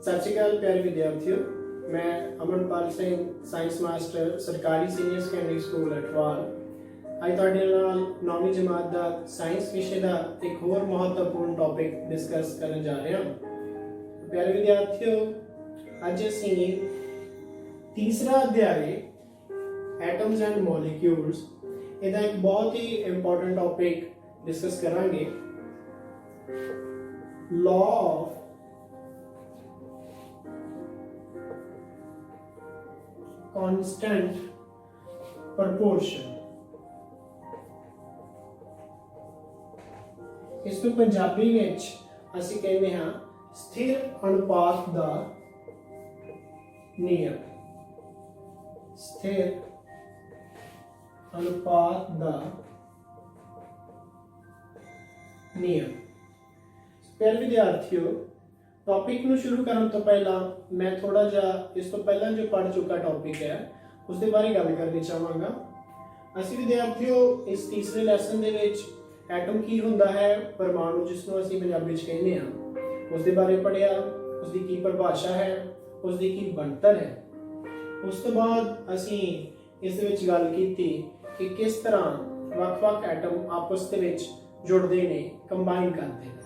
सत श्री अकाल प्यारे विद्यार्थियों, मैं अमनपाल सिंह साइंस मास्टर सरकारी सीनियर सैकेंडरी स्कूल अठवाल अज तुहाडे नाल 9वीं जमात का साइंस विषय का एक होर महत्वपूर्ण टॉपिक डिस्कस करन जा रहे हैं। प्यारे विद्यार्थियों, अज असीं तीसरा अध्याय एटम्स एंड मॉलिक्यूल्स इहदा एक बहुत ही इंपॉर्टेंट टॉपिक डिस्कस करांगे। लॉ ऑफ कांस्टेंट प्रपोर्शन, इस नूं पंजाबी विच असीं कहते हैं स्थिर अनुपात दा नियम। स्थिर अनुपात दा नियम। प्यारे विद्यार्थियों, टॉपिक नूं शुरू करने तो पहला मैं थोड़ा जा इस तो पहला जो पढ़ चुका टॉपिक है उसके बारे गल करनी चाहांगा। असीं विद्यार्थियों इस तीसरे लैसन दे विच एटम की हुंदा है, परमाणु जिसनूं असीं पंजाबी च कहने आ, उसके बारे पढ़िया, उसकी की परिभाषा है, उसकी की बनतर है। उस तो बाद असीं इस विच गल कीती कि किस तरह वख-वख एटम आपस दे विच जुड़दे ने, कंबाइन करते हैं,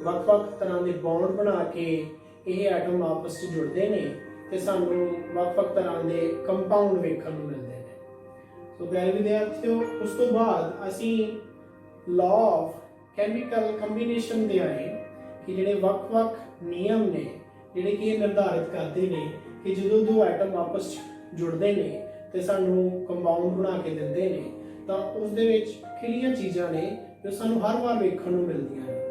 वख-वख तरह के बॉन्ड बना के ये एटम आपस में जुड़ते हैं तो सानू वख-वख तरह के कंपाउंड वेखण नूं मिलते हैं। तो प्यारे विद्यार्थियों, उस तो बाद असीं लॉ ऑफ कैमिकल कंबीनेशन दे आए कि जिहड़े वख-वख नियम ने जिहड़े कि निर्धारित करते हैं कि जो दो एटम आपस जुड़ते हैं तो सानू कंपाउंड बना के दिंदे हैं, तो उस दे विच किहड़ियां चीज़ां ने जो सानू हर बार वेखण नूं मिलदियां ने,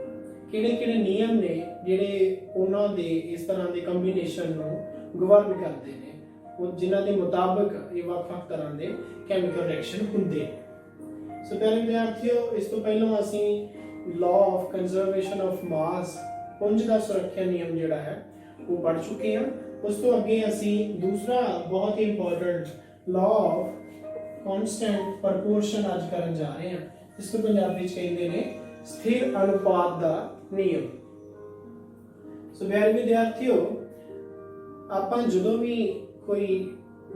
किहड़े-किहड़े नियम ने जिहड़े उन्हां दे इस तरह के कंबीनेशन नूं गवर्न करते हैं, और जिन्हां दे मुताबिक ये वख-वख तरह के कैमिकल रिएक्शन हुंदे हैं। सो प्यारे विद्यार्थियों, इस तो पहलों असीं लॉ ऑफ कंजर्वेशन ऑफ मास, पुंज का सुरक्षा नियम जिहड़ा है वो पढ़ चुके हैं। उस तो अगे असीं दूसरा बहुत ही important law of constant proportion अज करन जा रहे हैं, जिसको पंजाबी च कहते हैं स्थिर अनुपात का नियम। सो प्यारे विद्यार्थियों, आपां जदों भी कोई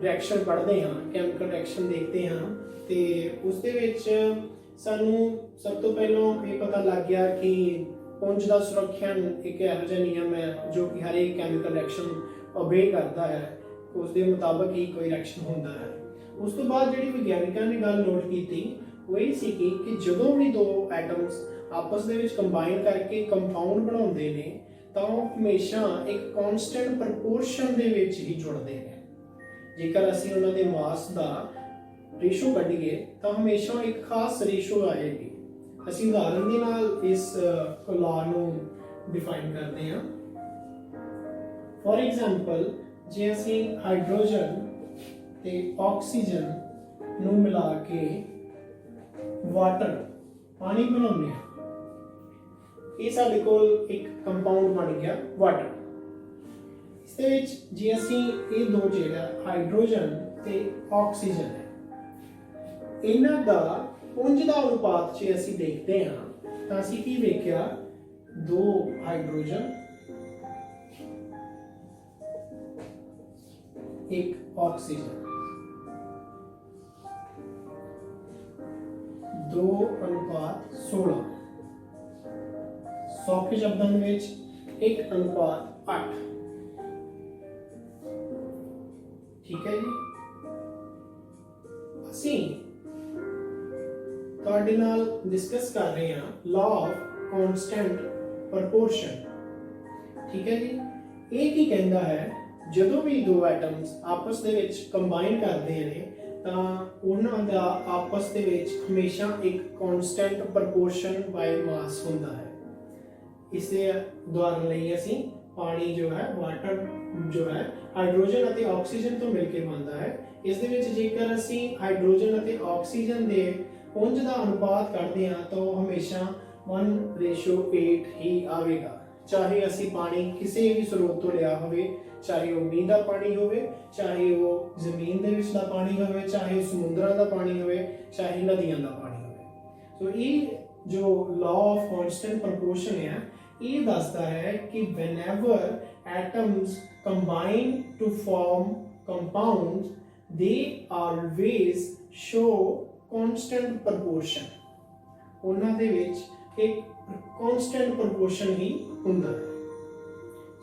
रिएक्शन पढ़ते हैं, कैमिकल रिएक्शन देखते हैं, तो उसके विच सानू सब तो पहलों ये पता लग गया कि पुंज का सुरक्षण एक इहो जिहा नियम है जो कि हर एक कैमिकल रिएक्शन ओबे करता है, उसके मुताबिक ही कोई रिएक्शन होता है। उस तो बाद जिहड़ी विग्यानिकां ने गल नोट की वो ये सी कि जदों भी दो एटम्स आपस दे विच कंबाइन करके कंपाउंड बनाउंदे ने तो हमेशा एक कांस्टेंट प्रपोर्शन दे विच ही जुड़दे ने। जेकर असीं उन्हां दे मास दा रेशो कढीए तो हमेशा एक खास रेशो आएगी। असीं उदाहरण दे नाल इस लॉ नूं डिफाइन करते हैं। फॉर एग्जाम्पल, जे असीं हाइड्रोजन ते ऑक्सीजन नूं मिला के वाटर पानी बनाउने हैं, ये साडे कोल एक कंपाउंड बन गया वाटर। इस दे विच जे असीं ये दो जिहड़ा हाइड्रोजन ते ऑक्सीजन है, इन्हां दा पुंज दा अनुपात जे असीं देखते हैं तां असीं की वेखिया, दो हाइड्रोजन एक ऑक्सीजन, 2:16। सौखे शब्दों में 1:8। ठीक है जी। असीं तुहाडे नाल डिस्कस कर रहे हैं लॉ ऑफ कांस्टेंट प्रपोर्शन। ठीक है जी। ये की कहता है, जदों भी दो एटम्स आपस दे विच कंबाइन करते हैं तो उन्हां दा आपस दे विच हमेशा एक कांस्टेंट प्रपोर्शन बाय मास हुंदा है। इसे उदाहरण लईए असीं पानी जो है, वाटर जो है हाइड्रोजन और ऑक्सीजन तो मिलकर बनता है। इस दे विच जेकर असीं हाइड्रोजन और ऑक्सीजन के पुंज का अनुपात करते हैं तो हमेशा 1:8 ही आएगा। चाहे असीं पानी किसी भी स्रोत तो लिया होवे, चाहे वो मींह का पानी होवे, चाहे वो जमीन दे विच दा पानी होवे, चाहे समुद्रां दा पानी होवे, चाहे नदियां दा पानी होवे। तो ये जो लॉ ऑफ कांस्टेंट प्रपोर्शन है ये दसता है कि whenever atoms combine to form compounds, they always show constant proportion. ਉਹਨਾਂ ਦੇ ਵਿੱਚ ਇੱਕ constant proportion ਹੀ ਹੁੰਦਾ ਹੈ।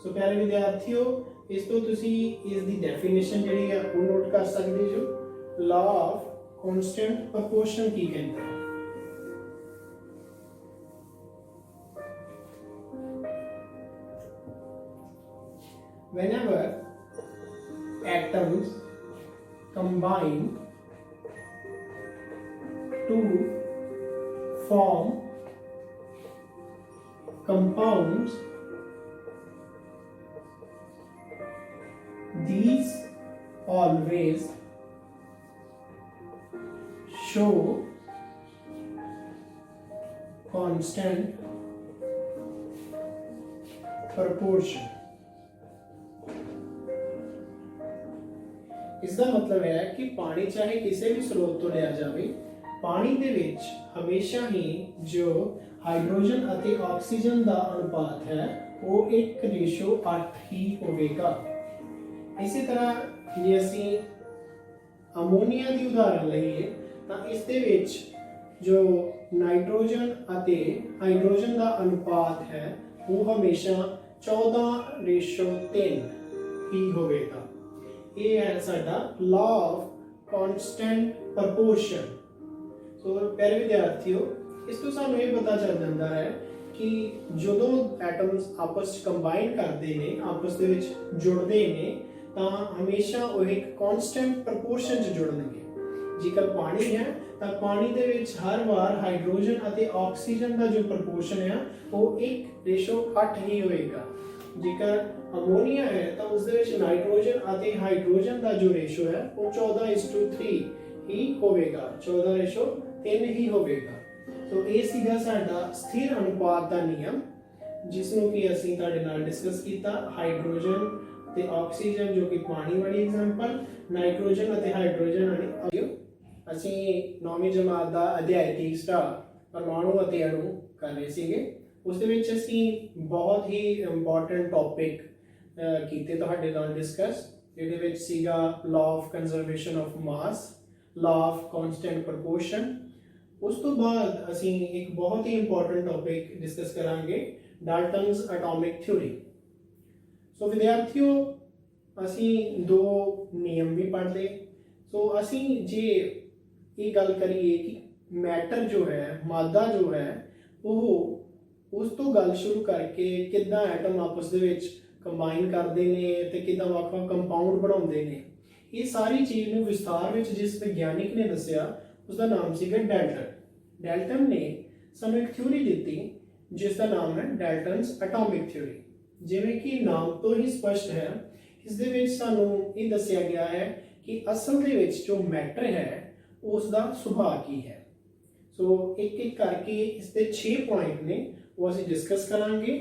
ਸੋ ਪਿਆਰੇ ਵਿਦਿਆਰਥੀਓ, ਇਸ ਤੋਂ ਤੁਸੀਂ ਇਸ ਦੀ ਡੈਫੀਨੇਸ਼ਨ ਜਿਹੜੀ ਹੈ ਉਹ ਨੋਟ ਕਰ ਸਕਦੇ ਜੋ। ਲਾ ਆਫ constant proportion ਕੀ ਕਹਿੰਦਾ ਹੈ? Whenever atoms combine to form compounds, these always show constant proportion। ਇਸ ਦਾ ਮਤਲਬ ਹੈ ਕਿ ਪਾਣੀ ਚਾਹੇ ਕਿਸੇ ਵੀ ਸਰੋਤ ਤੋਂ ਲਿਆ ਜਾਵੇ, ਪਾਣੀ ਦੇ ਵਿੱਚ ਹਮੇਸ਼ਾ ਹੀ ਜੋ ਹਾਈਡਰੋਜਨ ਅਤੇ ਆਕਸੀਜਨ ਦਾ ਅਨੁਪਾਤ ਹੈ ਉਹ 1:8 ਹੀ ਹੋਵੇਗਾ। ਇਸੇ ਤਰ੍ਹਾਂ ਜੇ ਅਸੀਂ ਅਮੋਨੀਆ ਦੀ ਉਦਾਹਰਨ ਲਈਏ ਤਾਂ ਇਸ ਦੇ ਵਿੱਚ ਜੋ ਨਾਈਟ੍ਰੋਜਨ ਅਤੇ ਹਾਈਡਰੋਜਨ ਦਾ ਅਨੁਪਾਤ ਹੈ ਉਹ ਹਮੇਸ਼ਾ 14:3 ਹੀ ਹੋਵੇਗਾ। ਇਹ ਹੈ ਸਾਡਾ ਲਾ ਆਫ ਕਨਸਟੈਂਟ ਪ੍ਰਪੋਰਸ਼ਨ। ਸੋ ਪਿਆਰੇ ਵਿਦਿਆਰਥੀਓ, ਇਸ ਤੋਂ ਸਾਨੂੰ ਇਹ ਪਤਾ ਚੱਲ ਜਾਂਦਾ ਹੈ ਕਿ ਜਦੋਂ ਐਟਮਸ ਆਪਸ ਵਿੱਚ ਕੰਬਾਈਨ ਕਰਦੇ ਨੇ, ਆਪਸ ਦੇ ਵਿੱਚ ਜੁੜਦੇ ਨੇ, ਤਾਂ ਹਮੇਸ਼ਾ ਉਹ ਇੱਕ ਕਨਸਟੈਂਟ ਪ੍ਰਪੋਰਸ਼ਨ 'ਚ ਜੁੜਨਗੇ। ਜੇਕਰ ਪਾਣੀ ਹੈ ਤਾਂ ਪਾਣੀ ਦੇ ਵਿੱਚ ਹਰ ਵਾਰ ਹਾਈਡਰੋਜਨ ਅਤੇ ਆਕਸੀਜਨ ਦਾ ਜੋ ਪ੍ਰਪੋਰਸ਼ਨ ਹੈ ਉਹ 1:8 ਹੀ ਹੋਏਗਾ। ਜੇਕਰ ਅਮੋਨੀਆ ਹੈ ਤਾਂ ਉਸ ਦੇ ਵਿੱਚ ਨਾਈਟ੍ਰੋਜਨ ਅਤੇ ਹਾਈਡਰੋਜਨ ਦਾ ਜੋ ਰੇਸ਼ੋ ਹੈ ਉਹ 14:3 ਹੀ ਹੋਵੇਗਾ, 14:3 ਹੀ ਹੋਵੇਗਾ। ਸੋ ਇਹ ਸੀਗਾ ਸਾਡਾ ਸਥਿਰ ਅਨੁਪਾਤ ਦਾ ਨਿਯਮ, ਜਿਸ ਨੂੰ ਕਿ ਅਸੀਂ ਤੁਹਾਡੇ ਨਾਲ ਡਿਸਕਸ ਕੀਤਾ। ਹਾਈਡਰੋਜਨ ਤੇ ਆਕਸੀਜਨ ਜੋ ਕਿ ਪਾਣੀ ਵਾਲੀ ਐਗਜ਼ਾਮਪਲ, ਨਾਈਟ੍ਰੋਜਨ ਅਤੇ ਹਾਈਡਰੋਜਨ ਅਤੇ ਅਸੀਂ 9ਵੀਂ ਜਮਾਤ ਦਾ ਅਧਿਆਇ ਤੀਸਰਾ ਪਰਮਾਣੂ ਅਤੇ ਅਣੂ ਕਰ ਰਹੇ ਸੀਗੇ। ਉਸ ਦੇ ਵਿੱਚ ਅਸੀਂ ਬਹੁਤ ਹੀ ਇੰਪੋਰਟੈਂਟ ਟੌਪਿਕ ਕੀਤੇ ਤੁਹਾਡੇ ਨਾਲ ਡਿਸਕਸ, ਜਿਹਦੇ ਵਿੱਚ ਸੀਗਾ law of conservation of mass, law of constant proportion. ਉਸ ਤੋਂ ਬਾਅਦ ਅਸੀਂ ਇੱਕ ਬਹੁਤ ਹੀ ਇੰਪੋਰਟੈਂਟ ਟੌਪਿਕ ਡਿਸਕਸ ਕਰਾਂਗੇ, ਡਾਲਟਨਸ ਐਟੋਮਿਕ ਥਿਊਰੀ। ਸੋ ਵਿਦਿਆਰਥੀਓ, ਅਸੀਂ ਦੋ ਨਿਯਮ ਵੀ ਪੜ੍ਹ ਲਏ। ਸੋ ਅਸੀਂ ਜੇ ਇਹ ਗੱਲ ਕਰੀਏ ਕਿ ਮੈਟਰ ਜੋ ਹੈ, ਮਾਦਾ ਜੋ ਹੈ, ਉਹ ਉਸ ਤੋਂ ਗੱਲ ਸ਼ੁਰੂ ਕਰਕੇ ਕਿੱਦਾਂ ਐਟਮ ਆਪਸ ਦੇ ਵਿੱਚ ਕੰਬਾਈਨ ਕਰਦੇ ਨੇ ਤੇ ਕਿੱਦਾਂ ਵੱਖ-ਵੱਖ ਕੰਪਾਊਂਡ ਬਣਾਉਂਦੇ ਨੇ, ਇਹ ਸਾਰੀ ਚੀਜ਼ ਨੂੰ ਵਿਸਥਾਰ ਵਿੱਚ ਜਿਸ ਵਿਗਿਆਨਿਕ ਨੇ ਦੱਸਿਆ ਉਸ ਦਾ ਨਾਮ ਸੀਗਾ ਡੈਲਟਨ। ਡੈਲਟਨ ਨੇ ਸਾਨੂੰ ਇੱਕ ਥਿਊਰੀ ਦਿੱਤੀ ਜਿਸ ਦਾ ਨਾਮ ਹੈ ਡੈਲਟਨਸ ਐਟੋਮਿਕ ਥਿਊਰੀ। ਜਿਵੇਂ ਕਿ ਨਾਮ ਤੋਂ ਹੀ ਸਪਸ਼ਟ ਹੈ, ਇਸ ਦੇ ਵਿੱਚ ਸਾਨੂੰ ਇਹ ਦੱਸਿਆ ਗਿਆ ਹੈ ਕਿ ਅਸਲ ਦੇ ਵਿੱਚ ਜੋ ਮੈਟਰ ਹੈ ਉਸ ਦਾ ਸੁਭਾਅ ਕੀ ਹੈ। ਸੋ ਇੱਕ ਇੱਕ ਕਰਕੇ ਇਸ ਦੇ 6 ਪੁਆਇੰਟ ਨੇ, ਉਹ ਅਸੀਂ ਡਿਸਕਸ ਕਰਾਂਗੇ।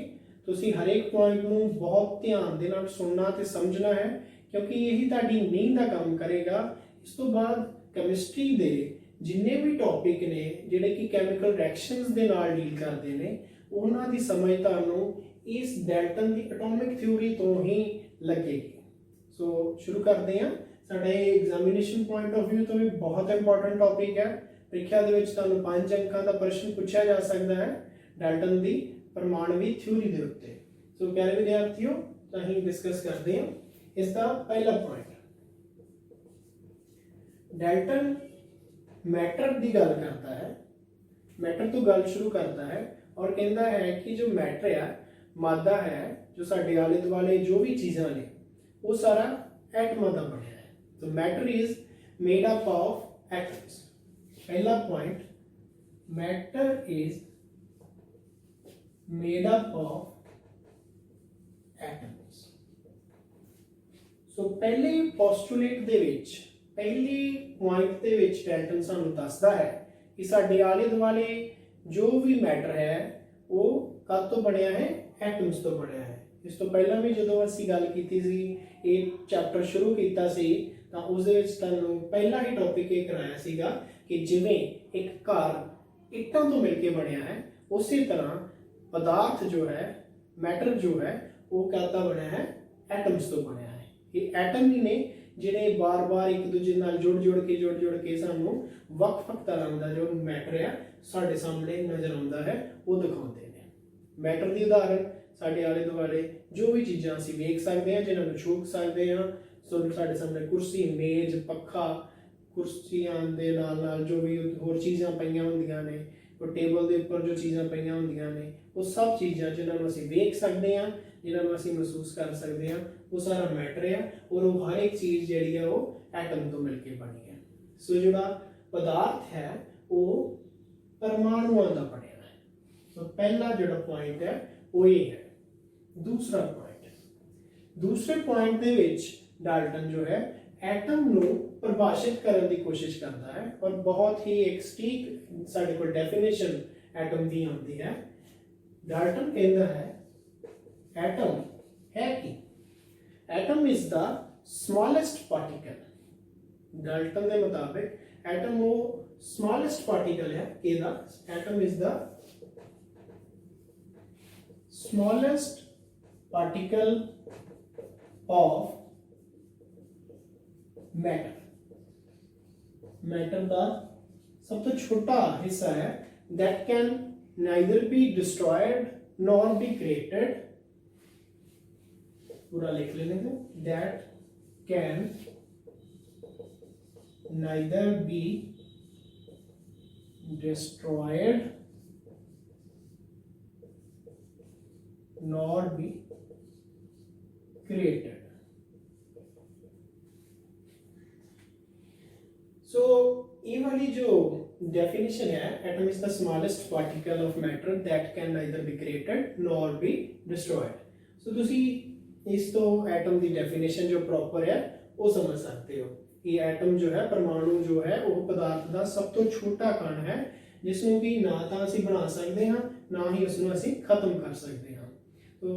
ਤੁਸੀਂ ਹਰੇਕ ਪੁਆਇੰਟ ਨੂੰ ਬਹੁਤ ਧਿਆਨ ਦੇ ਨਾਲ ਸੁਣਨਾ ਤੇ ਸਮਝਣਾ ਹੈ, ਕਿਉਂਕਿ ਇਹੀ ਤੁਹਾਡੀ ਨੀਂਹ ਦਾ ਕੰਮ ਕਰੇਗਾ। ਇਸ ਤੋਂ ਬਾਅਦ ਕੈਮਿਸਟਰੀ ਦੇ ਜਿੰਨੇ ਵੀ ਟੌਪਿਕ ਨੇ ਜਿਹੜੇ ਕਿ ਕੈਮੀਕਲ ਰਿਐਕਸ਼ਨਸ ਦੇ ਨਾਲ ਡੀਲ ਕਰਦੇ ਨੇ, ਉਹਨਾਂ ਦੀ ਸਮਝ ਤੁਹਾਨੂੰ ਇਸ ਡੈਲਟਨ ਦੀ ਐਟੋਮਿਕ ਥਿਊਰੀ ਤੋਂ ਹੀ ਲੱਗੇਗੀ। ਸੋ ਸ਼ੁਰੂ ਕਰਦੇ ਹਾਂ। ਸਾਡਾ ਇਹ ਐਗਜ਼ਾਮੀਨੇਸ਼ਨ ਪੁਆਇੰਟ ਆਫ ਵਿਊ ਤੋਂ ਵੀ ਬਹੁਤ ਇੰਪੋਰਟੈਂਟ ਟੌਪਿਕ ਹੈ। ਪ੍ਰੀਖਿਆ ਦੇ ਵਿੱਚ ਤੁਹਾਨੂੰ 5 ਅੰਕਾਂ ਦਾ ਪ੍ਰਸ਼ਨ ਪੁੱਛਿਆ ਜਾ ਸਕਦਾ ਹੈ ਡੈਲਟਨ ਦੀ ਪਰਮਾਣਵੀ ਥਿਊਰੀ ਦੇ ਉੱਤੇ। ਸੋ ਪਿਆਰੇ ਵਿਦਿਆਰਥੀਓ, ਅਸੀਂ ਡਿਸਕਸ ਕਰਦੇ ਹਾਂ ਇਸ ਦਾ ਪਹਿਲਾ ਪੁਆਇੰਟ। ਡੈਲਟਨ ਮੈਟਰ ਦੀ ਗੱਲ ਕਰਦਾ ਹੈ, ਮੈਟਰ ਤੋਂ ਗੱਲ ਸ਼ੁਰੂ ਕਰਦਾ ਹੈ ਔਰ ਕਹਿੰਦਾ ਹੈ ਕਿ ਜੋ ਮੈਟਰ ਹੈ, ਮਾਦਾ ਹੈ, ਜੋ ਸਾਡੇ ਆਲੇ ਦੁਆਲੇ ਜੋ ਵੀ ਚੀਜ਼ਾਂ ਨੇ ਉਹ ਸਾਰਾ ਐਟਮਾਂ ਦਾ ਬਣਿਆ ਹੈ। So matter is made up of atoms. ਪਹਿਲਾ point, matter is made up of atoms। So ਪਹਿਲੇ ਪੋਸਟੂਲੇਟ ਦੇ ਵਿੱਚ, ਪਹਿਲੀ ਪੁਆਇੰਟ ਦੇ ਵਿੱਚ ਡੈਲਟਨ ਸਾਨੂੰ ਦੱਸਦਾ ਹੈ ਕਿ ਸਾਡੇ ਆਲੇ ਦੁਆਲੇ ਜੋ ਵੀ ਮੈਟਰ ਹੈ ਉਹ ਕਦ ਤੋਂ ਬਣਿਆ ਹੈ? ਐਟਮਸ ਤੋਂ ਬਣਿਆ ਹੈ। ਇਸ ਤੋਂ ਪਹਿਲਾਂ ਵੀ ਜਦੋਂ ਅਸੀਂ ਗੱਲ ਕੀਤੀ ਸੀ, ਇਹ ਚੈਪਟਰ ਸ਼ੁਰੂ ਕੀਤਾ ਸੀ, ਤਾਂ ਉਸ ਦੇ ਵਿੱਚ ਤੁਹਾਨੂੰ ਪਹਿਲਾ ਹੀ ਟੌਪਿਕ ਇਹ ਕਰਾਇਆ ਸੀਗਾ ਕਿ ਜਿਵੇਂ ਇੱਕ ਘਰ ਇੱਟਾਂ ਤੋਂ ਮਿਲ ਕੇ ਬਣਿਆ ਹੈ, ਉਸੇ ਤਰ੍ਹਾਂ ਪਦਾਰਥ ਜੋ ਹੈ, ਮੈਟਰ ਜੋ ਹੈ, ਉਹ ਕਾਹਦਾ ਬਣਿਆ ਹੈ? ਐਟਮਸ ਤੋਂ ਬਣਿਆ ਹੈ। ਇਹ ਐਟਮ ਹੀ ਨੇ ਜਿਹੜੇ ਬਾਰ-ਬਾਰ ਇੱਕ ਦੂਜੇ ਨਾਲ ਜੁੜ ਕੇ ਸਾਨੂੰ ਵੱਖ-ਵੱਖ ਤਰ੍ਹਾਂ ਦਾ ਜੋ ਮੈਟਰ ਹੈ ਸਾਡੇ ਸਾਹਮਣੇ ਨਜ਼ਰ ਆਉਂਦਾ ਹੈ ਉਹ ਦਿਖਾਉਂਦੇ ਨੇ। ਮੈਟਰ ਦੀ ਉਦਾਹਰਨ ਸਾਡੇ ਆਲੇ ਦੁਆਲੇ ਜੋ ਵੀ ਚੀਜ਼ਾਂ ਅਸੀਂ ਵੇਖ ਸਕਦੇ ਹਾਂ, ਜਿਨ੍ਹਾਂ ਨੂੰ ਛੂ ਸਕਦੇ ਹਾਂ, ਸੋ ਸਾਡੇ ਸਾਹਮਣੇ ਕੁਰਸੀ, ਮੇਜ਼, ਪੱਖਾ, ਕੁਰਸੀਆਂ ਦੇ ਨਾਲ ਜੋ ਵੀ ਹੋਰ ਚੀਜ਼ਾਂ ਪਈਆਂ ਹੁੰਦੀਆਂ ਨੇ, ਉਹ ਟੇਬਲ ਦੇ ਉੱਪਰ ਜੋ ਚੀਜ਼ਾਂ ਪਈਆਂ ਹੁੰਦੀਆਂ ਨੇ, ਉਹ ਸਭ ਚੀਜ਼ਾਂ ਜਿਨ੍ਹਾਂ ਨੂੰ ਅਸੀਂ ਵੇਖ ਸਕਦੇ ਹਾਂ, ਜਿਨ੍ਹਾਂ ਨੂੰ ਅਸੀਂ ਮਹਿਸੂਸ ਕਰ ਸਕਦੇ ਹਾਂ, ਉਹ ਸਾਰਾ ਮੈਟਰ ਹੈ ਔਰ ਉਹ ਹਰ ਇੱਕ ਚੀਜ਼ ਜਿਹੜੀ ਹੈ ਉਹ ਐਟਮ ਤੋਂ ਮਿਲ ਕੇ ਬਣੀ ਹੈ। ਸੋ ਜਿਹੜਾ ਪਦਾਰਥ ਹੈ ਉਹ ਪਰਮਾਣੂਆਂ ਦਾ ਬਣਿਆ ਹੈ। ਸੋ ਪਹਿਲਾ ਜਿਹੜਾ ਪੁਆਇੰਟ ਹੈ ਉਹ ਇਹ ਹੈ। ਦੂਸਰੇ ਪੁਆਇੰਟ ਦੇ ਵਿੱਚ ਡਾਲਟਨ ਜੋ ਹੈ ਐਟਮ ਨੂੰ ਪਰਿਭਾਸ਼ਿਤ ਕਰਨ ਦੀ ਕੋਸ਼ਿਸ਼ ਕਰਦਾ ਹੈ ਔਰ ਬਹੁਤ ਹੀ ਇੱਕ ਸਟੀਕ ਸਾਡੇ ਕੋਲ ਡੈਫੀਨੇਸ਼ਨ ਐਟਮ ਦੀ ਆਉਂਦੀ ਹੈ। ਡਾਲਟਨ ਕਹਿੰਦਾ ਹੈ ਐਟਮ ਹੈ ਕੀ? Atom is the smallest particle। Dalton ਦੇ ਮੁਤਾਬਿਕ ਐਟਮ ਉਹ smallest particle ਹੈ। ਇਹਦਾ atom is the smallest particle of matter। Matter का सब तो छोटा हिस्सा है that can neither be destroyed nor be created। पूरा लिख लेने हैं, that can neither be destroyed nor be created। सो ये वाली जो डेफिनेशन है, atom is the smallest particle of matter that can neither be created nor be destroyed. So तुसी इस तो एटम की डेफिनेशन जो प्रॉपर है वो समझ सकते हो। ये एटम जो है, परमाणु जो है, वो पदार्थ का सब तो छोटा कण है जिसनों कि ना तो असीं बना सकते हैं ना ही उसनों असीं खत्म कर सकते हैं। तो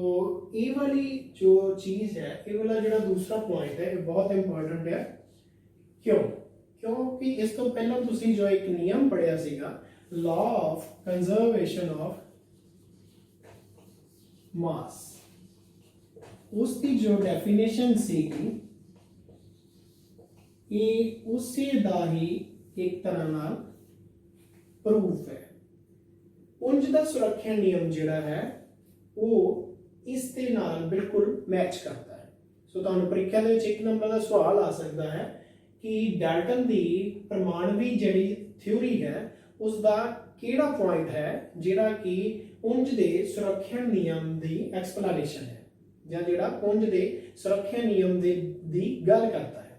ये वाली जो चीज़ है, ये वाला जो दूसरा पॉइंट है, ये बहुत इंपॉर्टेंट है। क्यों? क्योंकि इस तो पहला तुसी जो एक नियम पढ़िया सीगा, लॉ ऑफ कंजर्वेशन ऑफ मास, उसकी जो डेफिनेशन सीगी ये उसी दा ही एक तरह नाल प्रूफ है। उंज दा सुरक्षा नियम जिहड़ा है वो इस दे नाल बिल्कुल मैच करता है। सो तुहानूं परीक्षा दे विच एक नंबर का सवाल आ सकता है कि डाल्टन दी परमाणवी जिहड़ी थ्योरी है उसका किहड़ा पॉइंट है जिहड़ा कि उंज दे सुरक्षा नियम दी एक्सप्लेनेशन है, या जिहड़ा उंज दे सुरक्षा नियम दी गल करता है।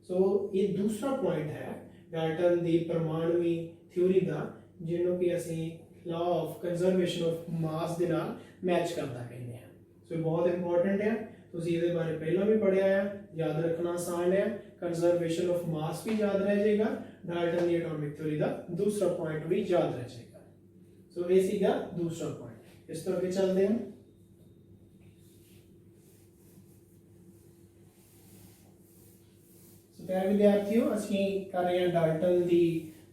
सो ये दूसरा पॉइंट है डाल्टन दी परमाणवी थ्योरी का, जिन्हों कि असीं law of conservation of mass दे नाल मैच करता कहते हैं। सो बहुत इंपॉर्टेंट है, तुसीं इहदे बारे पहला भी पढ़िया है, याद रखना आसान है। कंजर्वेशन ऑफ मास भी याद रह जाएगा, डाल्टन दी एटॉमिक थ्योरी का दूसरा पॉइंट भी याद रह जाएगा। सो ये सीगा दूसरा पॉइंट। इस तरह के चलते हैं। प्यारे विद्यार्थियों, असीं कर रहे हैं डाल्टन दी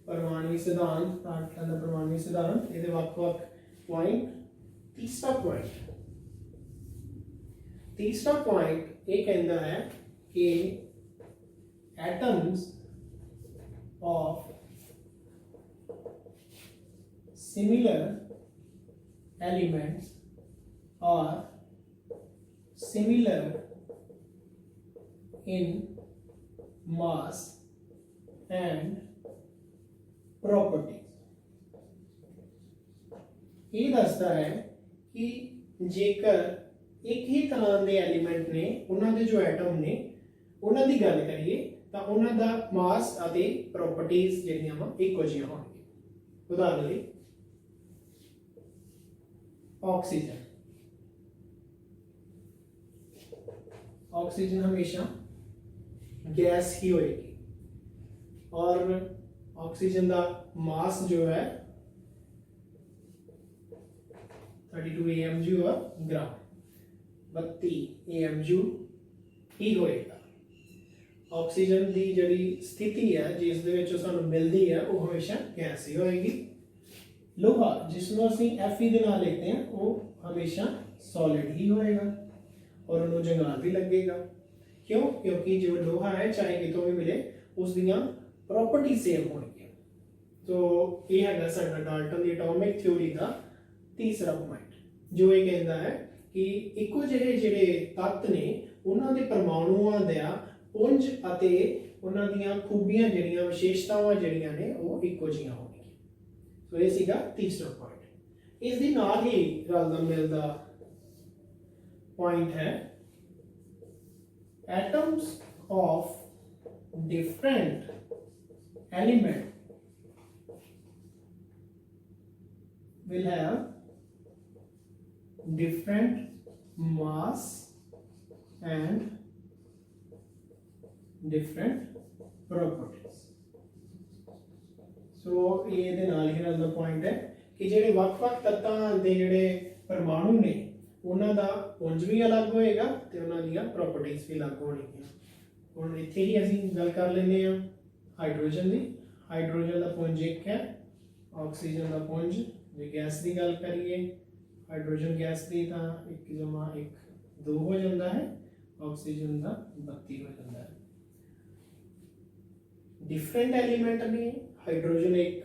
परमाणु सिद्धांत, डाल्टन दा परमाणु सिद्धांत, इहदे वक्-वक् पॉइंट। तीसरा पॉइंट ये कहता है कि atoms of similar elements are similar in mass and properties। ये दसदा है कि जेकर एक ही तरह के एलिमेंट ने, उन्होंने जो एटम ने, उन्होंने गल करिए तो उन्होंने मास और प्रॉपर्टीज जिहड़ियां वा इक्को जिहियां होणगियां। उदाहरण लई ऑक्सीजन, ऑक्सीजन हमेशा गैस ही होएगी और ऑक्सीजन का मास जो है 32 AMU ग्राम, 32 AMU ही होएगा। ऑक्सीजन की जिहड़ी स्थिति है जिस दे विच सानूं मिलदी है वो हमेशा गैस ही होएगी। लोहा जिसनों असीं Fe दे नाल लिखते हैं वो हमेशा सॉलिड ही होएगा। और उन्होंने जंगाल भी लगेगा। क्यों? क्योंकि जो लोहा है चाहे कितों भी मिले उस दियां प्रॉपर्टी सेम होणगियां। तो ये है साडा डाल्टन दी एटॉमिक थ्योरी का तीसरा पॉइंट, जो ये कहता है कि इक्को ਜਿਹੇ ਜਿਹੜੇ ਤੱਤ ਨੇ ਉਹਨਾਂ ਦੇ ਪਰਮਾਣੂਆਂ ਦਾ ਪੁੰਜ ਅਤੇ ਉਹਨਾਂ ਦੀਆਂ ਖੂਬੀਆਂ ਜਿਹੜੀਆਂ ਵਿਸ਼ੇਸ਼ਤਾਵਾਂ ਜਿਹੜੀਆਂ ਨੇ ਉਹ ਇੱਕੋ ਜਿਹੀਆਂ ਹੋਣਗੀਆਂ। ਸੋ ਇਹ ਸੀਗਾ ਤੀਸਰਾ ਪੁਆਇੰਟ। ਇਸ ਦੇ ਨਾਲ ਹੀ ਰਲਦਾ ਮਿਲਦਾ ਪੁਆਇੰਟ ਹੈ atoms of different element will have different mass and different properties। सो ये दे नाल ही रलदा पॉइंट है कि ਜਿਹੜੇ ਵੱਖ-ਵੱਖ ਤੱਤਾਂ ਦੇ ਜਿਹੜੇ ਪਰਮਾਣੂ ਨੇ ਉਹਨਾਂ ਦਾ ਪੁੰਜ ਵੀ ਅਲੱਗ ਹੋਏਗਾ ਤੇ ਉਹਨਾਂ ਦੀਆਂ ਪ੍ਰੋਪਰਟੀਆਂ ਵੀ ਅਲੱਗ ਹੋਣਗੀਆਂ। ਹੁਣ ਇੱਥੇ ਹੀ ਅਸੀਂ ਗੱਲ ਕਰ ਲੈਂਦੇ ਹਾਂ ਹਾਈਡਰੋਜਨ ਦੀ। ਹਾਈਡਰੋਜਨ ਦਾ ਪੁੰਜ ਇੱਕ ਹੈ, ਆਕਸੀਜਨ ਦਾ ਪੁੰਜ। ਜੇ ਗੈਸ ਦੀ ਗੱਲ ਕਰੀਏ ਹਾਈਡਰੋਜਨ ਗੈਸ ਦੀ ਤਾਂ 1 ਜਮਾ 1 2 ਹੋ ਜਾਂਦਾ ਹੈ, ਆਕਸੀਜਨ ਦਾ 32 ਹੋ ਜਾਂਦਾ ਹੈ। डिफरेंट एलिमेंट ने हाइड्रोजन एक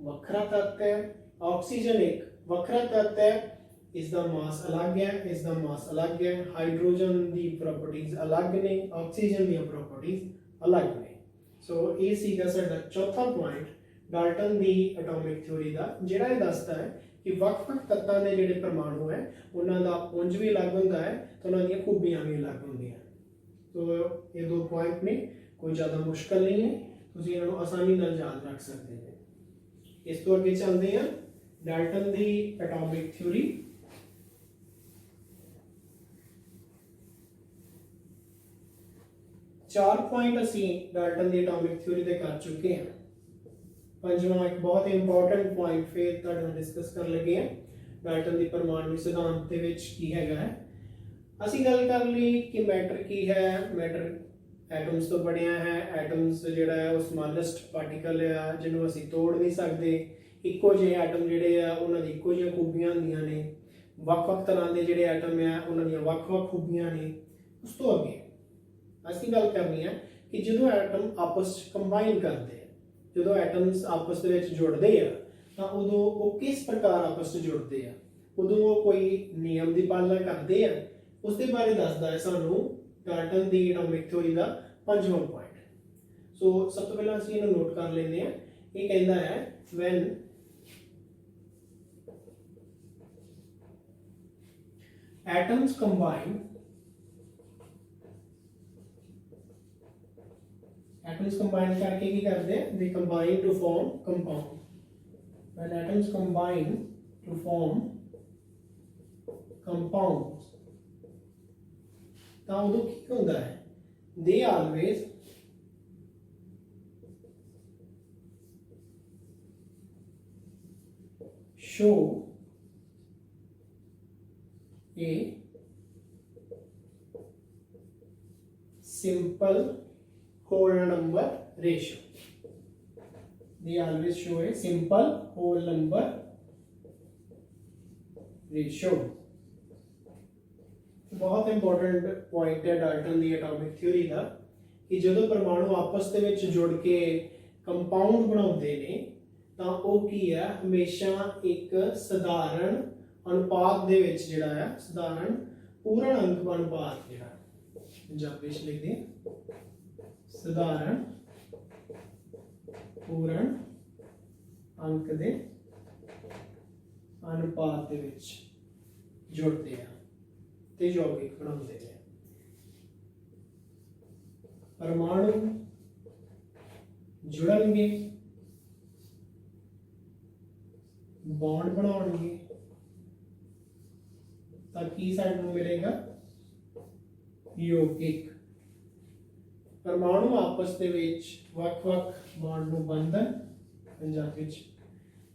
वखरा तत्व है, ऑक्सीजन एक वखरा तत्व है, इसका मास अलग है, इसका मास अलग है। हाइड्रोजन दी प्रॉपर्टीज अलग ने, ऑक्सीजन दी प्रॉपर्टीज अलग ने। सो ये सीगा साडा चौथा पॉइंट डाल्टन दी एटॉमिक थ्योरी का, जिहड़ा ये दसदा है कि ਵੱਖ-ਵੱਖ तत्तां दे जिहड़े परमाणु है उन्हां दा पुंज भी अलग हुंदा है ते उन्हां दी खूबियां भी अलग हुंदियां। तो ये दो पॉइंट ने, कोई ज़्यादा मुश्किल नहीं है, ਤੁਸੀਂ ਇਹਨਾਂ ਨੂੰ ਆਸਾਨੀ ਨਾਲ ਯਾਦ ਰੱਖ ਸਕਦੇ ਹੋ। ਇਸ ਤੋਂ ਅੱਗੇ ਚੱਲਦੇ ਹਾਂ ਡਾਲਟਨ ਦੀ ਐਟੋਮਿਕ ਥਿਊਰੀ। ਚਾਰ ਪੁਆਇੰਟ ਅਸੀਂ ਡਾਲਟਨ ਦੀ ਐਟੋਮਿਕ ਥਿਊਰੀ ਦੇ ਕਰ ਚੁੱਕੇ ਹਾਂ। ਪੰਜਵਾਂ ਇੱਕ ਬਹੁਤ ਇੰਪੋਰਟੈਂਟ ਪੁਆਇੰਟ ਫਿਰ ਤੁਹਾਡੇ ਨਾਲ ਡਿਸਕਸ ਕਰਨ ਲੱਗੇ ਹਾਂ ਡਾਲਟਨ ਦੀ ਪਰਮਾਣੂ ਸਿਧਾਂਤ ਦੇ ਵਿੱਚ ਕੀ ਹੈਗਾ ਹੈ। ਅਸੀਂ ਗੱਲ ਕਰ ਲਈ ਕਿ ਮੈਟਰ ਕੀ ਹੈ। ਮੈਟਰ एटम्स तो बनया है। एटम्स जिहड़ा है वो स्मॉलेस्ट पार्टिकल है जिन्होंने असीं तोड़ नहीं सकते। इक्को जिहे एटम जिहड़े आ उन्हां दी इक्को जिहियां खूबियां हुंदियां ने। ਵੱਖ-ਵੱਖ तरह के जिहड़े एटम है उन्हां दी ਵੱਖ-ਵੱਖ खूबियां ने। उस तो अगे असीं गल करनी है कि जदों एटम आपस च कंबाइन करते हैं, जदों एटम्स आपस दे विच जुड़दे आ तां उदों वो किस प्रकार आपस च जुड़दे आ, उदों वो कोई नियम की पालना करते हैं। उस दे बारे दसदा है सानूं डाल्टन दी एटॉमिक थ्योरी का पंजवां पॉइंट। सो सब तो पहले ਅਸੀਂ ਇਹਨੂੰ ਨੋਟ ਕਰ ਲੈਂਦੇ ਹਾਂ। ਇਹ ਕਹਿੰਦਾ ਹੈ when atoms combine करके ਕੀ ਕਰਦੇ ਆ, they combine to form compound। when atoms combine to form compounds ਤਾਂ ਉਦੋਂ ਕੀ ਹੁੰਦਾ ਹੈ, they always show a simple whole number ratio। they always show a simple whole number ratio। बहुत इंपॉर्टेंट पॉइंट है Dalton दी atomic theory का कि जो परमाणु आपस दे विच जुड़ के कंपाउंड बनाउंदे ने तां ओह की है हमेशा एक साधारण अनुपात दे विच जिहड़ा है, साधारण पूर्ण अंक अनुपात जिहड़ा पंजाबी च लिखदे साधारण पूर्ण अंक दे अनुपात दे विच जुड़दे हैं ते यौगिक बनाते हैं। परमाणु जुड़नगे, बॉन्ड बनाउणगे तां की सानूं मिलेगा यौगिक। परमाणु आपस दे विच ਵੱਖ-ਵੱਖ बॉन्ड नूं बंधन, पंजाबी च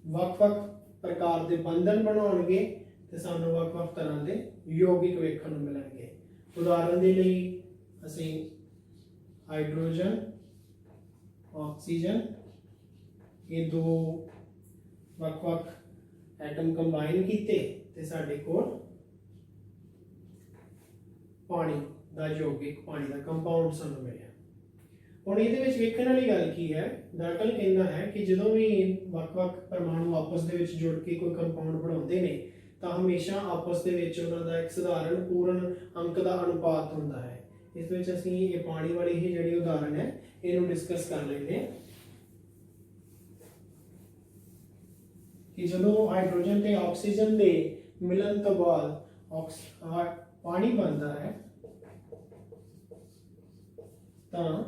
ਵੱਖ-ਵੱਖ प्रकार के बंधन बनाउणगे ਤੇ ਸਾਨੂੰ ਵੱਖ-ਵੱਖ ਤਰ੍ਹਾਂ ਦੇ ਯੌਗਿਕ ਵੇਖਣ ਨੂੰ ਮਿਲਣਗੇ। ਉਦਾਹਰਨ ਦੇ ਲਈ ਅਸੀਂ ਹਾਈਡਰੋਜਨ, ਆਕਸੀਜਨ ਇਹ ਦੋ ਵੱਖ-ਵੱਖ ਐਟਮ ਕੰਬਾਈਨ ਕੀਤੇ ਤੇ ਸਾਡੇ ਕੋਲ ਪਾਣੀ ਦਾ ਯੌਗਿਕ, ਪਾਣੀ ਦਾ ਕੰਪਾਊਂਡ ਸਾਨੂੰ ਮਿਲਿਆ। ਹੁਣ ਇਹਦੇ ਵਿੱਚ ਵੇਖਣ ਵਾਲੀ ਗੱਲ ਕੀ ਹੈ, ਡਾਲਟਨ ਕਹਿੰਦਾ ਹੈ ਕਿ ਜਦੋਂ ਵੀ ਵੱਖ-ਵੱਖ ਪਰਮਾਣੂ ਆਪਸ ਦੇ ਵਿੱਚ ਜੁੜ ਕੇ ਕੋਈ ਕੰਪਾਊਂਡ ਬਣਾਉਂਦੇ ਨੇ ਤਾਂ ਹਮੇਸ਼ਾ ਆਪਸ ਦੇ ਵਿੱਚ ਉਹਨਾਂ ਦਾ ਇੱਕ ਸਧਾਰਨ ਪੂਰਨ ਅੰਕ ਦਾ ਅਨੁਪਾਤ ਹੁੰਦਾ ਹੈ। ਇਸ ਵਿੱਚ ਅਸੀਂ ਇਹ ਪਾਣੀ ਵਾਲੀ ਹੀ ਜਿਹੜੀ ਉਦਾਹਰਨ ਹੈ ਇਹਨੂੰ ਡਿਸਕਸ ਕਰ ਲੈਂਦੇ ਹਾਂ ਕਿ ਜਦੋਂ ਹਾਈਡਰੋਜਨ ਤੇ ਆਕਸੀਜਨ ਦੇ ਮਿਲਣ ਤੋਂ ਬਾਅਦ ਪਾਣੀ ਬਣਦਾ ਹੈ ਤਾਂ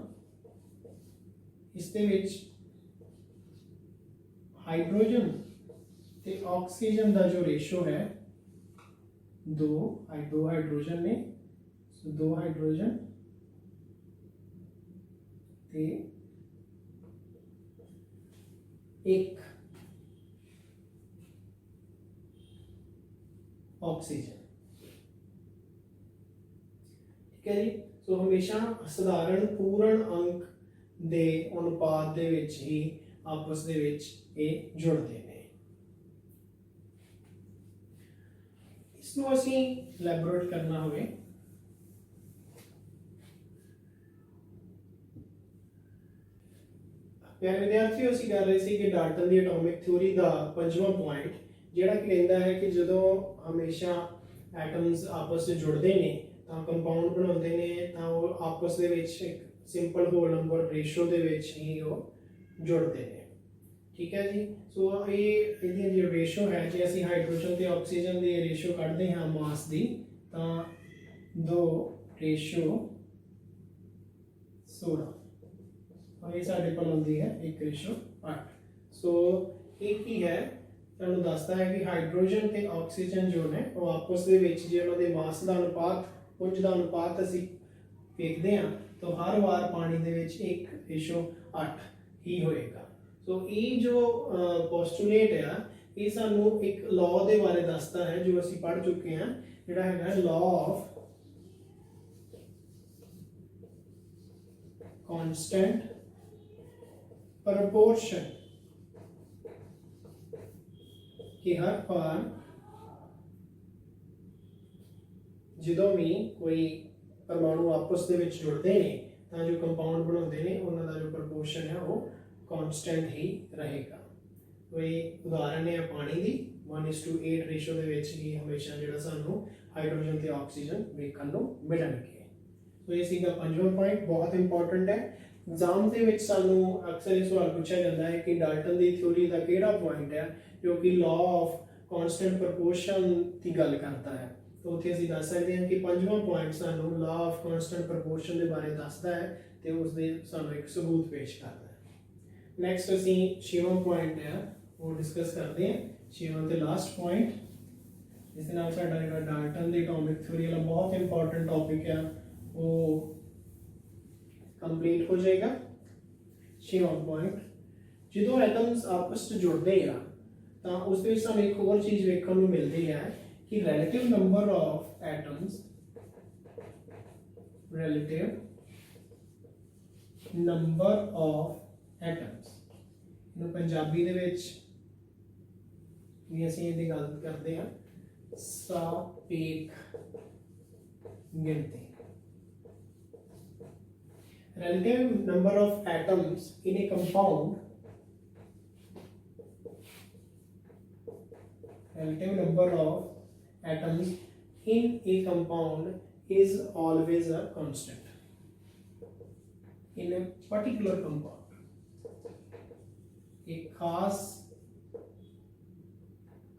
ਇਸ ਦੇ ਵਿੱਚ ਹਾਈਡਰੋਜਨ ਤੇ ਆਕਸੀਜਨ ਦਾ ਜੋ ਰੇਸ਼ੋ ਹੈ, ਦੋ ਹਾਈਡਰੋਜਨ ਨੇ, ਸੋ ਦੋ ਹਾਈਡਰੋਜਨ ਤੇ एक ऑक्सीजन। ठीक है जी। सो हमेशा साधारण पूर्ण अंक दे अनुपात दे विच ही आपस दे विच ਇਹ ਜੁੜਦੇ ਨੇ। ਇਸ ਨੂੰ ਅਸੀਂ ਇਲੈਬੋਰੇਟ ਕਰਨਾ ਹੋਵੇ ਪਿਆਰੇ ਵਿਦਿਆਰਥੀਓ, ਅਸੀਂ ਕਰ ਰਹੇ ਸੀ ਕਿ ਡਾਲਟਨ ਦੀ ਐਟੋਮਿਕ ਥਿਊਰੀ ਦਾ ਪੰਜਵਾਂ ਪੁਆਇੰਟ ਜਿਹੜਾ ਕਿ ਕਹਿੰਦਾ ਹੈ ਕਿ ਜਦੋਂ ਹਮੇਸ਼ਾ ਐਟਮਸ ਆਪਸ ਵਿੱਚ ਜੁੜਦੇ ਨੇ ਤਾਂ ਕੰਪਾਊਂਡ ਬਣਾਉਂਦੇ ਨੇ ਤਾਂ ਉਹ ਆਪਸ ਦੇ ਵਿੱਚ ਇੱਕ ਸਿੰਪਲ ਹੋਲ ਨੰਬਰ ਰੇਸ਼ੋ ਦੇ ਵਿੱਚ ਹੀ ਉਹ ਜੁੜਦੇ ਨੇ। ठीक है जी। सो ये जो रेशो है, जो ਅਸੀਂ ਹਾਈਡਰੋਜਨ ਤੇ ਆਕਸੀਜਨ ਦੀ ਰੇਸ਼ੋ ਕੱਢਦੇ ਹਾਂ ਮਾਸ ਦੀ ਤਾਂ 2:16 और ये ਸਾਡੇ ਕੋਲ ਹੁੰਦੀ ਹੈ 1:8। ਸੋ ਇਹ ਕੀ ਹੈ, ਤੁਹਾਨੂੰ ਦੱਸਦਾ ਹੈ ਕਿ ਹਾਈਡਰੋਜਨ ਤੇ ਆਕਸੀਜਨ ਜੋ ਨੇ ਉਹ ਆਪਸ ਦੇ ਵਿੱਚ ਜੇ ਉਹਨਾਂ ਦੇ ਮਾਸ ਦਾ ਅਨੁਪਾਤ, ਪੁੰਜ ਦਾ ਅਨੁਪਾਤ ਅਸੀਂ ਵੇਖਦੇ ਹਾਂ ਤਾਂ ਹਰ ਵਾਰ ਪਾਣੀ ਦੇ ਵਿੱਚ 1:8 ਹੀ ਹੋਏਗਾ। ਸੋ ਇਹ ਜੋ ਪੋਸਟੂਲੇਟ ਹੈ ਇਹ ਸਾਨੂੰ ਇੱਕ ਲਾਅ ਦੇ ਬਾਰੇ ਦੱਸਦਾ ਹੈ ਜੋ ਅਸੀਂ ਪੜ੍ਹ ਚੁੱਕੇ ਹਾਂ, ਜਿਹੜਾ ਹੈਗਾ ਲਾਅ ਆਫ ਕਾਂਸਟੈਂਟ ਪ੍ਰੋਪੋਰਸ਼ਨ ਕਿ ਹਰ ਵਾਰ ਜਦੋਂ ਵੀ ਕੋਈ ਪਰਮਾਣੂ ਆਪਸ ਦੇ ਵਿੱਚ ਜੁੜਦੇ ਨੇ ਤਾਂ ਜੋ ਕੰਪਾਊਂਡ ਬਣਾਉਂਦੇ ਨੇ ਉਹਨਾਂ ਦਾ ਜੋ ਪ੍ਰੋਪੋਰਸ਼ਨ ਹੈ ਉਹ ਕਾਂਸਟੈਂਟ ਹੀ ਰਹੇਗਾ। ਕੋਈ ਉਦਾਹਰਨ ਹੈ ਪਾਣੀ ਦੀ 1:8 ਰੇਸ਼ੋ ਦੇ ਵਿੱਚ ਹੀ ਹਮੇਸ਼ਾ ਜਿਹੜਾ ਸਾਨੂੰ ਹਾਈਡਰੋਜਨ ਤੇ ਆਕਸੀਜਨ ਵੇਖਣ ਨੂੰ ਮਿਲਣਗੇ। ਸੋ ਇਹ ਸੀਗਾ ਪੰਜਵਾਂ ਪੁਆਇੰਟ, ਬਹੁਤ ਇੰਪੋਰਟੈਂਟ ਹੈ। ਐਗਜ਼ਾਮ ਦੇ ਵਿੱਚ ਸਾਨੂੰ ਅਕਸਰ ਇਹ ਸਵਾਲ ਪੁੱਛਿਆ ਜਾਂਦਾ ਹੈ ਕਿ ਡਾਲਟਨ ਦੀ ਥਿਊਰੀ ਦਾ ਕਿਹੜਾ ਪੁਆਇੰਟ ਹੈ ਜੋ ਕਿ ਲਾਅ ਆਫ ਕਾਂਸਟੈਂਟ ਪ੍ਰੋਪੋਰਸ਼ਨ ਦੀ ਗੱਲ ਕਰਦਾ ਹੈ। ਤਾਂ ਉੱਥੇ ਅਸੀਂ ਦੱਸ ਸਕਦੇ ਹਾਂ ਕਿ ਪੰਜਵਾਂ ਪੁਆਇੰਟ ਸਾਨੂੰ ਲਾਅ ਆਫ ਕਾਂਸਟੈਂਟ ਪ੍ਰੋਪੋਰਸ਼ਨ ਦੇ ਬਾਰੇ ਦੱਸਦਾ ਹੈ ਤੇ ਉਸ ਦੇ ਸਾਨੂੰ ਇੱਕ ਸਬੂਤ ਪੇਸ਼ ਕਰਦਾ ਹੈ। ਨੈਕਸਟ ਅਸੀਂ ਛੇਵਾਂ ਪੁਆਇੰਟ ਹੈ ਉਹ ਡਿਸਕਸ ਕਰਦੇ ਹਾਂ, ਛੇਵਾਂ ਤੇ ਲਾਸਟ ਪੁਆਇੰਟ, ਜਿਸ ਦੇ ਨਾਲ ਸਾਡਾ ਜਿਹੜਾ ਡਾਲਟਨ ਦੀ ਐਟੋਮਿਕ ਥਿਊਰੀ ਵਾਲਾ ਬਹੁਤ ਇੰਪੋਰਟੈਂਟ ਟੌਪਿਕ ਹੈ ਉਹ ਕੰਪਲੀਟ ਹੋ ਜਾਏਗਾ। ਛੇਵਾਂ ਪੁਆਇੰਟ, ਜਦੋਂ ਐਟਮਸ ਆਪਸ ਵਿੱਚ ਜੁੜਦੇ ਆ ਤਾਂ ਉਸ ਦੇ ਵਿੱਚ ਸਾਨੂੰ ਇੱਕ ਹੋਰ ਚੀਜ਼ ਵੇਖਣ ਨੂੰ ਮਿਲਦੀ ਹੈ ਕਿ relative number of atoms, relative number of atoms, ਇਹਨੂੰ ਪੰਜਾਬੀ ਦੇ ਵਿੱਚ ਵੀ ਅਸੀਂ ਇਹਦੀ ਗੱਲ ਕਰਦੇ ਹਾਂ ਸਾਪੇਖ ਗਿਣਤੀ। Relative number of atoms in a compound, relative number of atoms in a compound is always a constant. In a particular compound, एक खास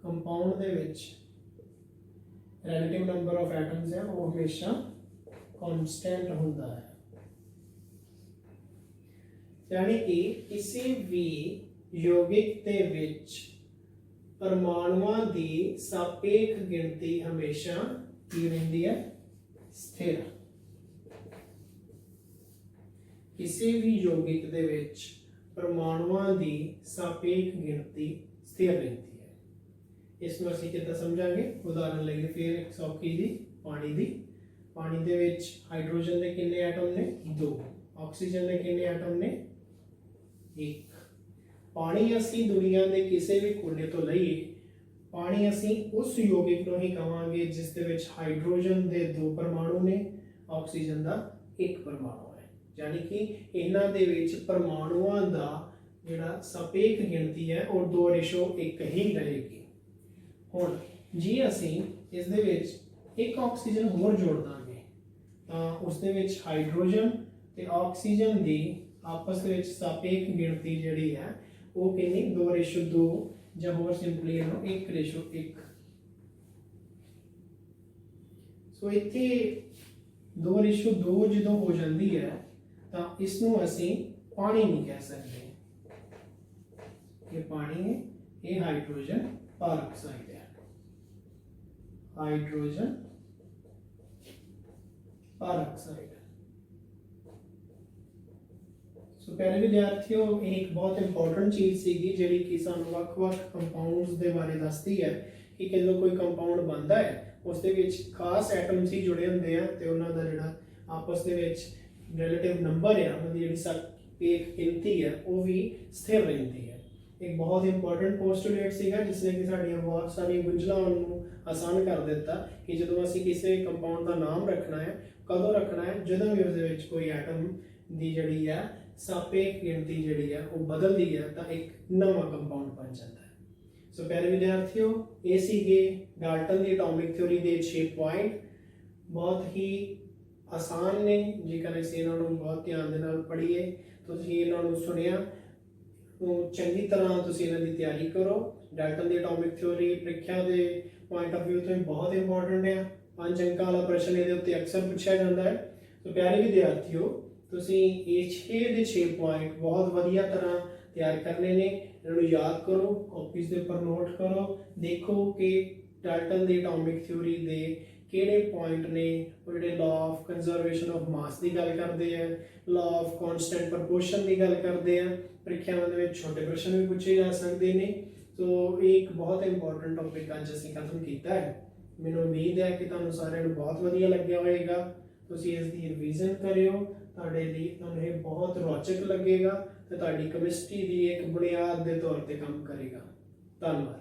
कंपाउंड ਦੇ ਵਿੱਚ relative number of atoms है वो हमेशा constant ਹੁੰਦਾ है। यानी कि किसी भी यौगिक ਦੇ ਵਿੱਚ ਪਰਮਾਣੂਆਂ ਦੀ ਸਾਪੇਖ ਗਿਣਤੀ ਹਮੇਸ਼ਾ ਕੀ ਰਹਿੰਦੀ ਹੈ, ਸਥਿਰ। ਕਿਸੇ ਵੀ ਯੌਗਿਕ ਦੇ ਵਿੱਚ ਪਰਮਾਣੂਆਂ ਦੀ ਸਾਪੇਖ ਗਿਣਤੀ ਸਥਿਰ ਰਹਿੰਦੀ ਹੈ। ਇਸ ਨੂੰ ਅਸੀਂ ਕਿੱਦਾਂ ਸਮਝਾਂਗੇ, ਉਦਾਹਰਨ ਲਈਏ ਫਿਰ ਇੱਕ ਸੌਖੀ ਦੀ ਪਾਣੀ ਦੀ। ਪਾਣੀ ਦੇ ਵਿੱਚ ਹਾਈਡਰੋਜਨ ਦੇ ਕਿੰਨੇ ਐਟਮ ਨੇ, 2। ਆਕਸੀਜਨ ਦੇ ਕਿੰਨੇ ਐਟਮ ਨੇ, 1। ਪਾਣੀ ਅਸੀਂ ਦੁਨੀਆ ਦੇ ਕਿਸੇ ਵੀ ਕੋਨੇ ਤੋਂ ਲਈਏ ਪਾਣੀ ਅਸੀਂ ਉਸ ਯੋਗਿਕ ਨੂੰ ਹੀ ਕਹਾਂਗੇ ਜਿਸ ਦੇ ਵਿੱਚ ਹਾਈਡਰੋਜਨ ਦੇ 2 ਪਰਮਾਣੂ ਨੇ, ਆਕਸੀਜਨ ਦਾ 1 ਪਰਮਾਣੂ ਹੈ। ਯਾਨੀ ਕਿ ਇਹਨਾਂ ਦੇ ਵਿੱਚ ਪਰਮਾਣੂਆਂ ਦਾ ਜਿਹੜਾ ਸਾਪੇਖ ਗਿਣਤੀ ਹੈ ਉਹ 2:1 ਹੀ ਰਹੇਗੀ। ਹੁਣ ਜੇ ਅਸੀਂ ਇਸ ਦੇ ਵਿੱਚ ਇੱਕ ਆਕਸੀਜਨ ਹੋਰ ਜੋੜ ਦਾਂਗੇ ਤਾਂ ਉਸ ਦੇ ਵਿੱਚ ਹਾਈਡਰੋਜਨ ਤੇ ਆਕਸੀਜਨ ਦੀ ਆਪਸ ਦੇ ਵਿੱਚ ਸਾਪੇਖ ਗਿਣਤੀ ਜਿਹੜੀ ਹੈ ਉਹ ਕਿੰਨੀ 2:2 ਜਾਂ ਹੋਰ ਸਿੰਪਲੀ ਇਹਨੂੰ 1:1। ਸੋ ਇੱਥੇ 2:2 ਜਦੋਂ ਹੋ ਜਾਂਦੀ ਹੈ ਤਾਂ ਇਸ ਨੂੰ ਅਸੀਂ ਪਾਣੀ ਨਹੀਂ ਕਹਿ ਸਕਦੇ। ਇਹ ਪਾਣੀ ਹੈ, ਇਹ ਹਾਈਡਰੋਜਨ ਪਰਆਕਸਾਈਡ ਹੈ, ਹਾਈਡਰੋਜਨ ਪਰਆਕਸਾਈਡ। ਸੋ ਪਿਆਰੇ ਵਿਦਿਆਰਥੀਓ, ਇਹ ਇੱਕ ਬਹੁਤ ਇੰਪੋਰਟੈਂਟ ਚੀਜ਼ ਸੀਗੀ ਜਿਹੜੀ ਕਿ ਸਾਨੂੰ ਵੱਖ-ਵੱਖ ਕੰਪਾਊਂਡਸ ਦੇ ਬਾਰੇ ਦੱਸਦੀ ਹੈ ਕਿ ਜਦੋਂ ਕੋਈ ਕੰਪਾਊਂਡ ਬਣਦਾ ਹੈ ਉਸ ਦੇ ਵਿੱਚ ਖਾਸ ਐਟਮਸ ਹੀ ਜੁੜੇ ਹੁੰਦੇ ਆ ਤੇ ਉਹਨਾਂ ਦਾ ਜਿਹੜਾ ਆਪਸ ਦੇ ਵਿੱਚ ਰਿਲੇਟਿਵ ਨੰਬਰ ਹੈ, ਉਹਨਾਂ ਦੀ ਜਿਹੜੀ ਸਾਪੇਖ ਗਿਣਤੀ ਹੈ ਉਹ ਵੀ ਸਥਿਰ ਰਹਿੰਦੀ ਹੈ। ਇੱਕ ਬਹੁਤ ਇੰਪੋਰਟੈਂਟ ਪੋਸਟੂਲੇਟ ਸੀਗਾ ਜਿਸ ਨੇ ਕਿ ਸਾਡੀਆਂ ਬਹੁਤ ਸਾਰੀਆਂ ਗੁੰਝਲਾਂ ਨੂੰ ਆਸਾਨ ਕਰ ਦਿੱਤਾ ਕਿ ਜਦੋਂ ਅਸੀਂ ਕਿਸੇ ਕੰਪਾਊਂਡ ਦਾ ਨਾਮ ਰੱਖਣਾ ਹੈ, ਕਦੋਂ ਰੱਖਣਾ ਹੈ, ਜਦੋਂ ਵੀ ਉਸ ਦੇ ਵਿੱਚ ਕੋਈ ਐਟਮ ਦੀ ਜਿਹੜੀ ਹੈ ਸਾਪੇਖ ਗਿਣਤੀ ਜਿਹੜੀ ਹੈ ਉਹ ਬਦਲਦੀ ਹੈ ਤਾਂ ਇੱਕ ਨਵਾਂ ਕੰਪਾਊਂਡ ਬਣ ਜਾਂਦਾ ਹੈ। ਸੋ ਪਿਆਰੇ ਵਿਦਿਆਰਥੀਓ, ਇਹ ਸੀਗੇ ਡਾਲਟਨ ਦੀ ਐਟੋਮਿਕ ਥਿਊਰੀ ਦੇ 6 ਪੁਆਇੰਟ। ਬਹੁਤ ਹੀ ਆਸਾਨ ਨੇ, ਜੇਕਰ ਅਸੀਂ ਇਹਨਾਂ ਨੂੰ ਬਹੁਤ ਧਿਆਨ ਦੇ ਨਾਲ ਪੜ੍ਹੀਏ, ਤੁਸੀਂ ਇਹਨਾਂ ਨੂੰ ਸੁਣਿਆ, ਚੰਗੀ ਤਰ੍ਹਾਂ ਤੁਸੀਂ ਇਹਨਾਂ ਦੀ ਤਿਆਰੀ ਕਰੋ। ਡਾਲਟਨ ਦੀ ਐਟੋਮਿਕ ਥਿਊਰੀ ਪ੍ਰੀਖਿਆ ਦੇ ਪੁਆਇੰਟ ਆਫ View ਤੋਂ ਬਹੁਤ ਇੰਪੋਰਟੈਂਟ ਹੈ। 5 ਅੰਕਾਂ ਵਾਲਾ ਪ੍ਰਸ਼ਨ ਇਹਦੇ ਉੱਤੇ ਅਕਸਰ ਪੁੱਛਿਆ ਜਾਂਦਾ ਹੈ। ਸੋ ਪਿਆਰੇ ਵਿਦਿਆਰਥੀਓ, ਤੁਸੀਂ ਇਹ 6 ਦੇ 6 ਪੁਆਇੰਟ ਬਹੁਤ ਵਧੀਆ ਤਰ੍ਹਾਂ ਤਿਆਰ ਕਰਨੇ ਨੇ। ਇਹਨਾਂ ਨੂੰ ਯਾਦ ਕਰੋ, ਕਾਪੀਜ਼ ਦੇ ਉੱਪਰ ਨੋਟ ਕਰੋ, ਦੇਖੋ ਕਿ ਡਾਲਟਨ ਦੀ ਐਟੋਮਿਕ ਥਿਊਰੀ ਦੇ ਕਿਹੜੇ ਪੁਆਇੰਟ ਨੇ ਉਹ ਜਿਹੜੇ ਲਾਅ ਆਫ ਕੰਜ਼ਰਵੇਸ਼ਨ ਆਫ ਮਾਸ ਦੀ ਗੱਲ ਕਰਦੇ ਆ, ਲਾਅ ਆਫ ਕਾਂਸਟੈਂਟ ਪ੍ਰਪੋਰਸ਼ਨ ਦੀ ਗੱਲ ਕਰਦੇ ਆ। ਪ੍ਰੀਖਿਆਵਾਂ ਦੇ ਵਿੱਚ ਛੋਟੇ ਪ੍ਰਸ਼ਨ ਵੀ ਪੁੱਛੇ ਜਾ ਸਕਦੇ ਨੇ। ਸੋ ਇਹ ਇੱਕ ਬਹੁਤ ਇੰਪੋਰਟੈਂਟ ਟੌਪਿਕ ਅੱਜ ਅਸੀਂ ਖਤਮ ਕੀਤਾ ਹੈ। ਮੈਨੂੰ ਉਮੀਦ ਹੈ ਕਿ ਤੁਹਾਨੂੰ ਸਾਰਿਆਂ ਨੂੰ ਬਹੁਤ ਵਧੀਆ ਲੱਗਿਆ ਹੋਵੇਗਾ। ਤੁਸੀਂ ਇਸ ਦੀ ਰਿਵੀਜ਼ਨ ਕਰਿਓ, ਤੁਹਾਡੇ ਲਈ ਤੁਹਾਨੂੰ ਇਹ ਬਹੁਤ ਰੌਚਕ ਲੱਗੇਗਾ ਤੇ ਤੁਹਾਡੀ ਕੈਮਿਸਟਰੀ ਦੀ ਇੱਕ ਬੁਨਿਆਦ ਦੇ ਤੌਰ ਤੇ ਕੰਮ ਕਰੇਗਾ। ਧੰਨਵਾਦ।